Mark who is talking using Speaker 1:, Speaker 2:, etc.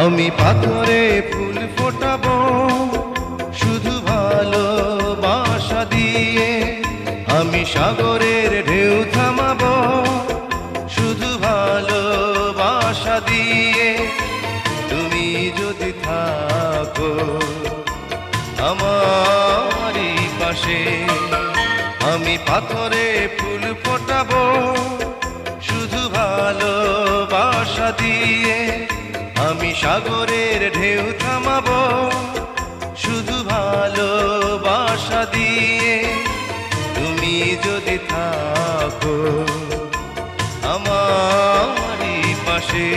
Speaker 1: আমি পাথরে ফুল ফোটাবো শুধু ভালোবাসা দিয়ে, আমি সাগরের ঢেউ থামাবো শুধু ভালোবাসা দিয়ে। তুমি যদি থাকো আমারই পাশে, আমি পাথরে ফুল ফোটাবো শুধু ভালোবাসা দিয়ে, আমি সাগরের ঢেউ থামাবো শুধু ভালোবাসা দিয়ে। তুমি যদি থাকো আমারই পাশে।